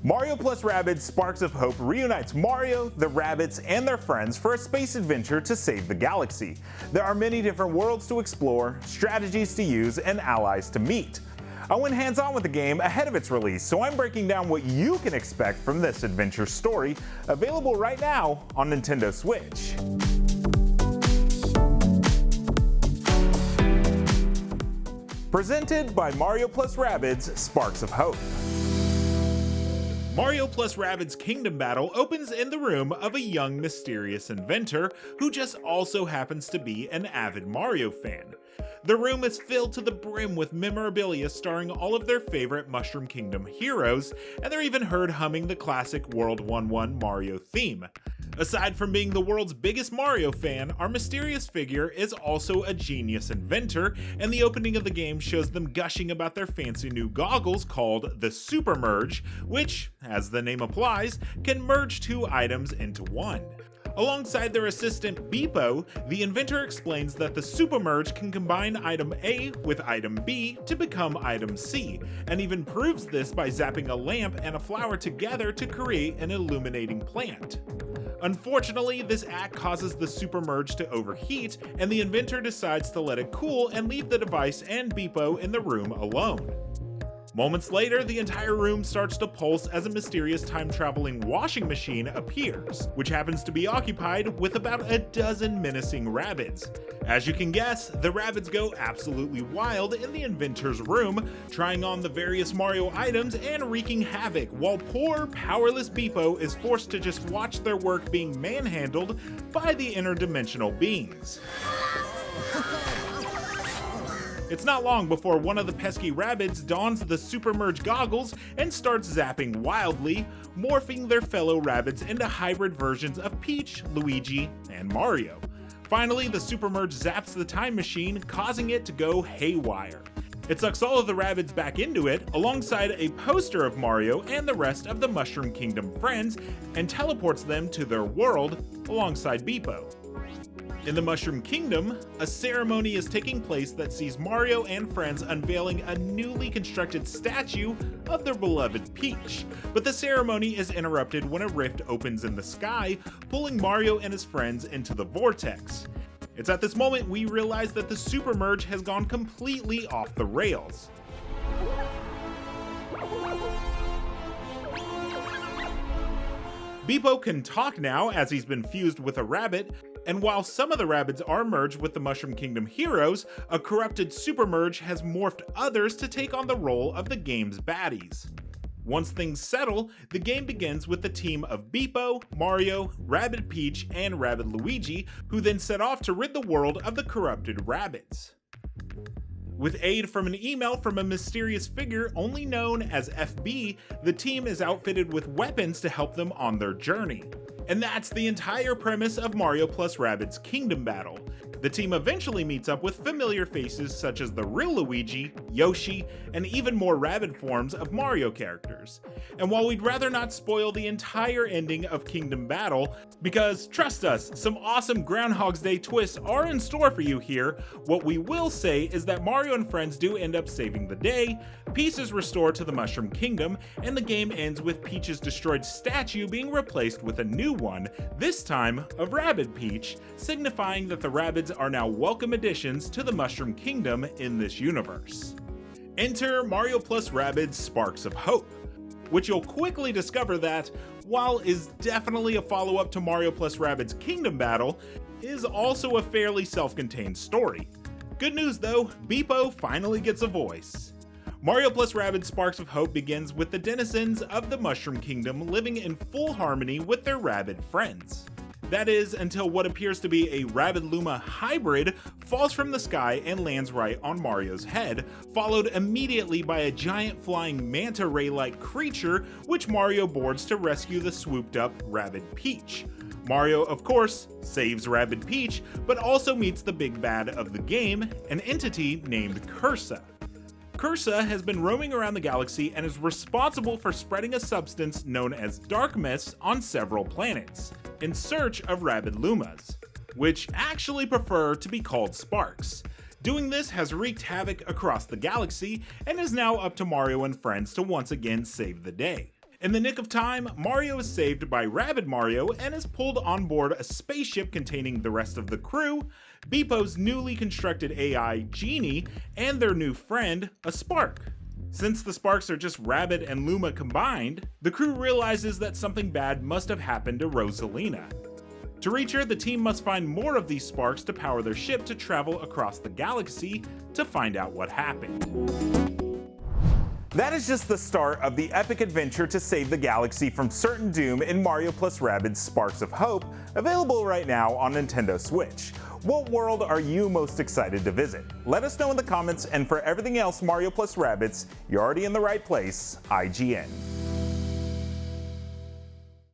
Mario plus Rabbids Sparks of Hope reunites Mario, the Rabbids, and their friends for a space adventure to save the galaxy. There are many different worlds to explore, strategies to use, and allies to meet. I went hands-on with the game ahead of its release, so I'm breaking down what you can expect from this adventure story, available right now on Nintendo Switch. Presented by Mario plus Rabbids Sparks of Hope. Mario plus Rabbids Kingdom Battle opens in the room of a young mysterious inventor who just also happens to be an avid Mario fan. The room is filled to the brim with memorabilia starring all of their favorite Mushroom Kingdom heroes, and they're even heard humming the classic World 1-1 Mario theme. Aside from being the world's biggest Mario fan, our mysterious figure is also a genius inventor, and the opening of the game shows them gushing about their fancy new goggles called the Super Merge, which, as the name implies, can merge two items into one. Alongside their assistant Beepo, the inventor explains that the Super Merge can combine item A with item B to become item C, and even proves this by zapping a lamp and a flower together to create an illuminating plant. Unfortunately, this act causes the Super Merge to overheat, and the inventor decides to let it cool and leave the device and Beepo in the room alone. Moments later, the entire room starts to pulse as a mysterious time-traveling washing machine appears, which happens to be occupied with about a dozen menacing Rabbids. As you can guess, the Rabbids go absolutely wild in the inventor's room, trying on the various Mario items and wreaking havoc, while poor, powerless Beepo is forced to just watch their work being manhandled by the interdimensional beings. It's not long before one of the pesky Rabbids dons the Super Merge goggles and starts zapping wildly, morphing their fellow Rabbids into hybrid versions of Peach, Luigi, and Mario. Finally, the Super Merge zaps the time machine, causing it to go haywire. It sucks all of the Rabbids back into it, alongside a poster of Mario and the rest of the Mushroom Kingdom friends, and teleports them to their world alongside Beepo. In the Mushroom Kingdom, a ceremony is taking place that sees Mario and friends unveiling a newly constructed statue of their beloved Peach. But the ceremony is interrupted when a rift opens in the sky, pulling Mario and his friends into the vortex. It's at this moment we realize that the Super Merge has gone completely off the rails. Beepo can talk now as he's been fused with a rabbit, and while some of the Rabbids are merged with the Mushroom Kingdom heroes, a corrupted Super Merge has morphed others to take on the role of the game's baddies. Once things settle, the game begins with the team of Beepo, Mario, Rabbid Peach, and Rabbid Luigi, who then set off to rid the world of the corrupted Rabbids. With aid from an email from a mysterious figure only known as FB, the team is outfitted with weapons to help them on their journey. And that's the entire premise of Mario plus Rabbids Kingdom Battle. The team eventually meets up with familiar faces such as the real Luigi, Yoshi, and even more Rabbid forms of Mario characters. And while we'd rather not spoil the entire ending of Kingdom Battle, because trust us, some awesome Groundhog's Day twists are in store for you here, what we will say is that Mario and friends do end up saving the day, peace is restored to the Mushroom Kingdom, and the game ends with Peach's destroyed statue being replaced with a new one, this time of Rabbid Peach, signifying that the Rabbids are now welcome additions to the Mushroom Kingdom in this universe. Enter Mario plus Rabbids Sparks of Hope, which you'll quickly discover that, while is definitely a follow-up to Mario plus Rabbids Kingdom Battle, is also a fairly self-contained story. Good news though, Beepo finally gets a voice. Mario plus Rabbids Sparks of Hope begins with the denizens of the Mushroom Kingdom living in full harmony with their Rabbid friends. That is, until what appears to be a Rabbid Luma hybrid falls from the sky and lands right on Mario's head, followed immediately by a giant flying manta ray-like creature which Mario boards to rescue the swooped up Rabbid Peach. Mario, of course, saves Rabbid Peach, but also meets the big bad of the game, an entity named Cursa. Cursa has been roaming around the galaxy and is responsible for spreading a substance known as dark mist on several planets, in search of Rabbid Lumas, which actually prefer to be called sparks. Doing this has wreaked havoc across the galaxy and is now up to Mario and friends to once again save the day. In the nick of time, Mario is saved by Rabbid Mario and is pulled on board a spaceship containing the rest of the crew, Beepo's newly constructed AI, Genie, and their new friend, a Spark. Since the Sparks are just Rabbid and Luma combined, the crew realizes that something bad must have happened to Rosalina. To reach her, the team must find more of these Sparks to power their ship to travel across the galaxy to find out what happened. That is just the start of the epic adventure to save the galaxy from certain doom in Mario + Rabbids Sparks of Hope, available right now on Nintendo Switch. What world are you most excited to visit? Let us know in the comments, and for everything else Mario + Rabbids, you're already in the right place, IGN.